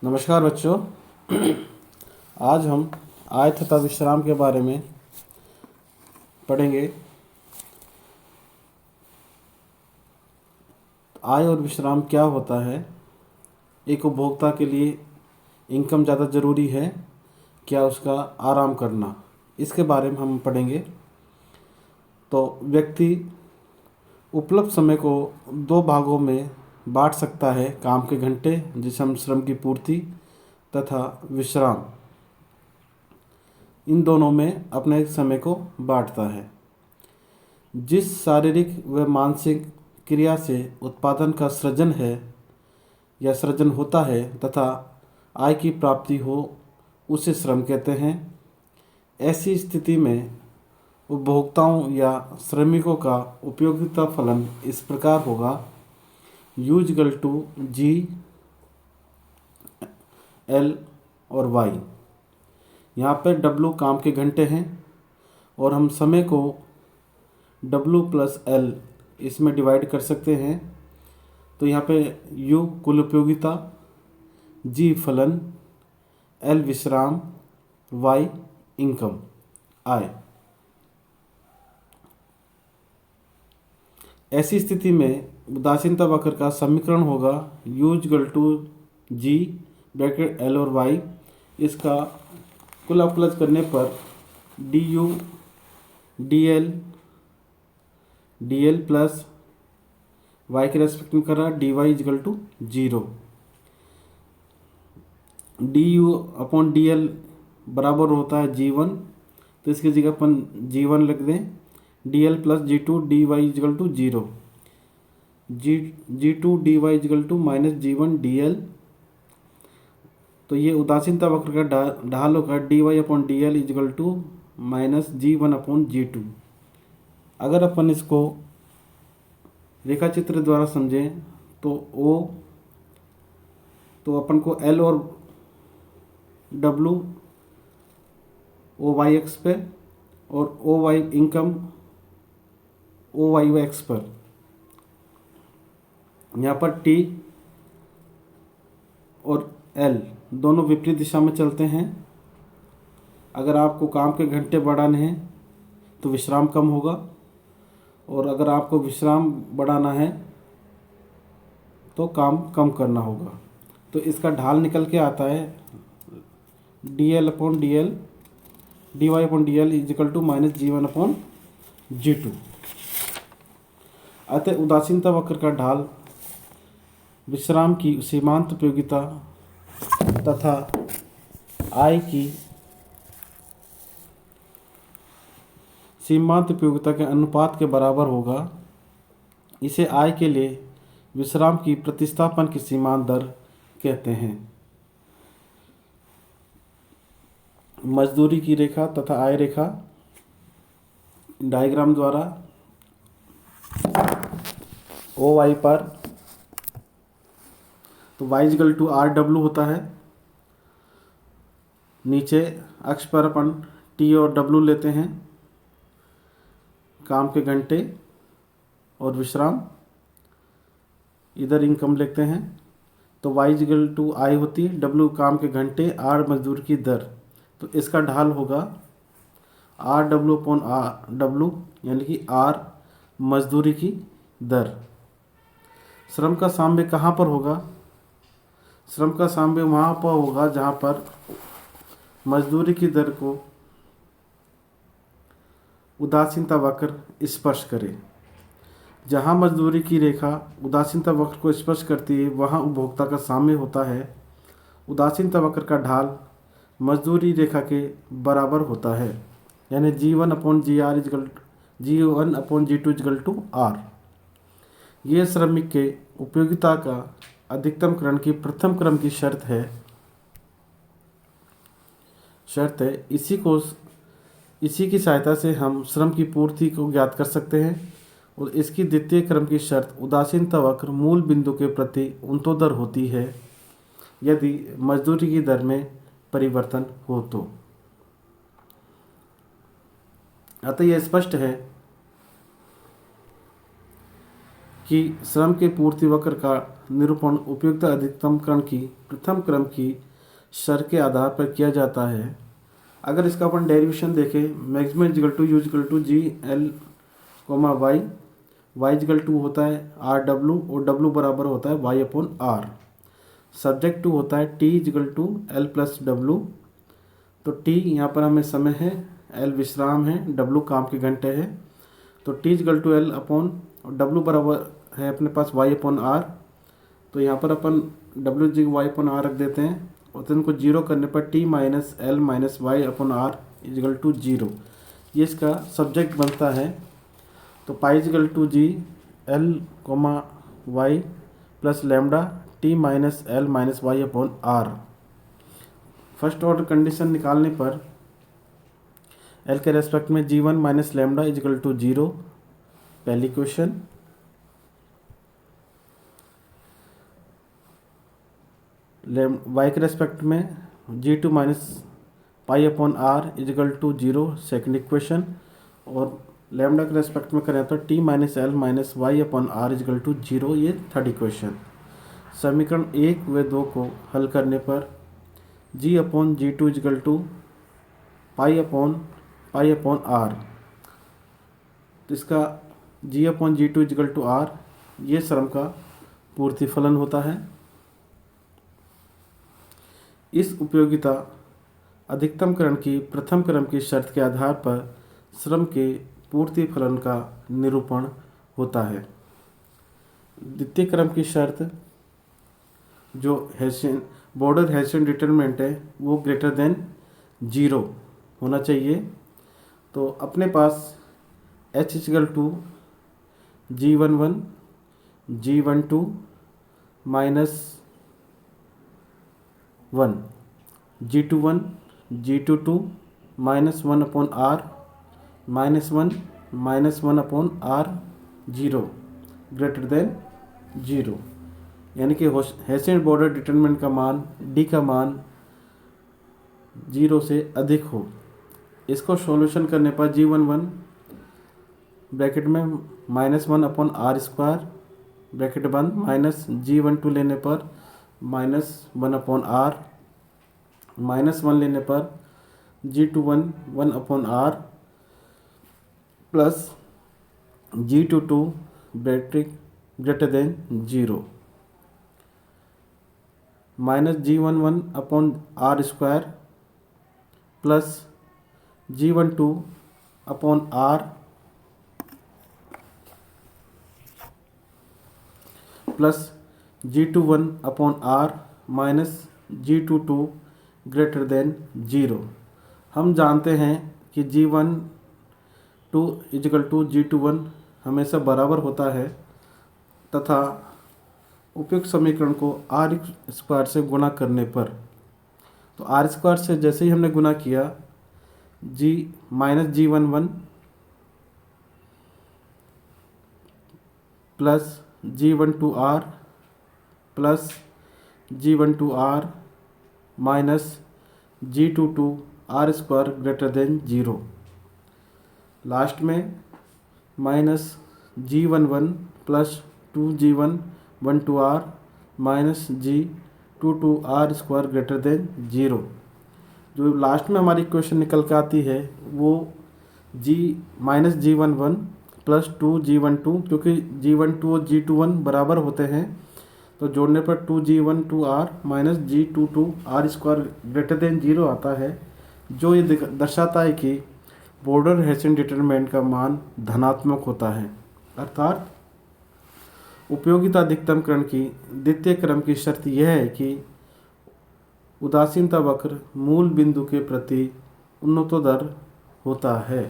नमस्कार बच्चों। आज हम आय तथा विश्राम के बारे में पढ़ेंगे। आय और विश्राम क्या होता है, एक उपभोक्ता के लिए इनकम ज़्यादा ज़रूरी है क्या उसका आराम करना, इसके बारे में हम पढ़ेंगे। तो व्यक्ति उपलब्ध समय को दो भागों में बांट सकता है, काम के घंटे जिसे हम श्रम की पूर्ति तथा विश्राम, इन दोनों में अपने समय को बांटता है। जिस शारीरिक व मानसिक क्रिया से उत्पादन का सृजन है या सृजन होता है तथा आय की प्राप्ति हो, उसे श्रम कहते हैं। ऐसी स्थिति में उपभोक्ताओं या श्रमिकों का उपयोगिता फलन इस प्रकार होगा: U equal to G L और Y। यहाँ पर W काम के घंटे हैं और हम समय को W प्लस L इसमें डिवाइड कर सकते हैं। तो यहाँ पे U कुल उपयोगिता, G फलन, L विश्राम, Y इनकम आय। ऐसी स्थिति में उदासीनता वक्र का समीकरण होगा U equal to G bracket L और Y। इसका कुल अवकलज करने पर du dl प्लस y के रेस्पेक्ट में कर रहा है dy equal to 0। du upon dl बराबर होता है g1, तो इसकी जगह अपन g1 लिख दें। dl plus g2 dy equal to 0, g2 dy equal to minus g1 dl। तो ये उदासीनता वक्र का ढाल होगा dy upon dl equal to minus g1 upon g2। अगर अपन इसको रेखा चित्र द्वारा समझें तो अपन को L और W OY एक्स पे और OY इनकम OY एक्स पर, यहाँ पर T और L दोनों विपरीत दिशा में चलते हैं। अगर आपको काम के घंटे बढ़ाने हैं तो विश्राम कम होगा, और अगर आपको विश्राम बढ़ाना है तो काम कम करना होगा। तो इसका ढाल निकल के आता है dl upon dl dy upon dl is equal to minus g1 upon g2। अतः उदासीनता वक्र का ढाल विश्राम की सीमांत उपयोगिता तथा आय की सीमांत उपयोगिता के अनुपात के बराबर होगा। इसे आय के लिए विश्राम की प्रतिस्थापन की सीमांत दर कहते हैं। मजदूरी की रेखा तथा आय रेखा डायग्राम द्वारा OY पर तो y इक्वल टू RW होता है। नीचे अक्ष पर अपन T और W लेते हैं, काम के घंटे और विश्राम, इधर इनकम लिखते हैं। तो y इक्वल टू I होती है, W काम के घंटे, R मजदूर की दर। तो इसका ढाल होगा RW अपॉन W, यानी कि R मजदूरी की दर। श्रम का साम्य कहाँ पर होगा? श्रम का साम्य वहाँ पर होगा जहाँ पर मजदूरी की दर को उदासीनता वक्र स्पर्श करे। जहाँ मजदूरी की रेखा उदासीनता वक्र को स्पर्श करती है वहाँ उपभोक्ता का साम्य होता है। उदासीनता वक्र का ढाल मजदूरी रेखा के बराबर होता है, यानी G1 upon GR is equal G1 upon G2 is equal to R। ये श्रमिक के उपयोगिता का अधिकतम करण की प्रथम क्रम की शर्त है। इसी की सहायता से हम श्रम की पूर्ति को ज्ञात कर सकते हैं। और इसकी द्वितीय क्रम की शर्त उदासीनता वक्र मूल बिंदु के प्रति उन्तोदर होती है यदि मजदूरी की दर में परिवर्तन हो तो। अतः यह स्पष्ट है कि श्रम के पूर्ति वक्र का निरूपण उपयुक्त अधिकतमकरण की प्रथम क्रम की शर्त के आधार पर किया जाता है। अगर इसका अपन डेरिवेशन देखें, maximum equal to U equal to G L comma Y, Y equal to होता है आर डब्लू और डब्लू बराबर होता है Y upon R. Subject to होता है T equal to L plus W. तो टी यहाँ पर हमें समय है, एल विश्राम है, डब्लू काम के घंटे है। तो T equal to L upon W बराबर है अपने पास वाई अपॉन आर। तो यहाँ पर अपन W G Y upon R रख देते हैं और तो इनको जीरो करने पर T minus L minus Y upon R equal to zero, ये इसका सब्जेक्ट बनता है। तो pi equal to G L comma Y plus lambda T minus L minus Y upon R. First order condition निकालने पर L के respect में G one minus lambda equal to zero, पहली क्वेश्चन। वाई के respect में G two minus pi upon R equal to zero, second equation. और lambda के respect में करें तो T minus L minus Y upon R equal to zero, ये third equation. समीकरण 1 व 2 को हल करने पर G upon G two equal to pi upon R. तो इसका G upon G two equal to R, ये श्रम का पूर्ति फलन होता है। इस उपयोगिता अधिकतमकरण की प्रथम क्रम की शर्त के आधार पर श्रम के पूर्ति फलन का निरूपण होता है। द्वितीय क्रम की शर्त जो हेसियन बॉर्डर हेसियन डिटरमिनेंट है वो ग्रेटर देन जीरो होना चाहिए। तो अपने पास H equal to G one one G one two minus one, G two one G two two minus one upon R minus one upon R zero greater than zero, यानी कि hessian border determinant का मान D का मान zero से अधिक हो। इसको सॉल्यूशन करने पर जी वन वन ब्रैकेट में minus one upon R square bracket बंद माइनस जी वन टू लेने पर minus one upon R minus one लेने पर G two one one upon R plus G two two bracket greater than zero minus G one one upon R square plus G one two upon R plus G two one upon R minus G two two greater than zero. हम जानते हैं कि G one two equal to G two one हमेशा बराबर होता है तथा उपयुक्त समीकरण को आर स्क्वायर से गुणा करने पर, तो आर स्क्वायर से जैसे ही हमने गुणा किया G minus G one one plus G one two R plus G one two R minus G two two R square greater than zero, last में minus G one one plus two G one two R minus G two two R square greater than zero. जो last में हमारी equation निकल के आती है वो G minus G one one plus two G one two, क्योंकि जी one to और जी टू वन बराबर होते हैं तो जोड़ने पर two G one two R minus G two two R square greater than zero आता है, जो ये दर्शाता है कि बॉर्डर हेसियन डिटरमिनेंट का मान धनात्मक होता है। अर्थात उपयोगिता अधिकतमकरण की द्वितीय क्रम की शर्त यह है कि उदासीनता वक्र मूल बिंदु के प्रति उन्नतोत्तर होता है।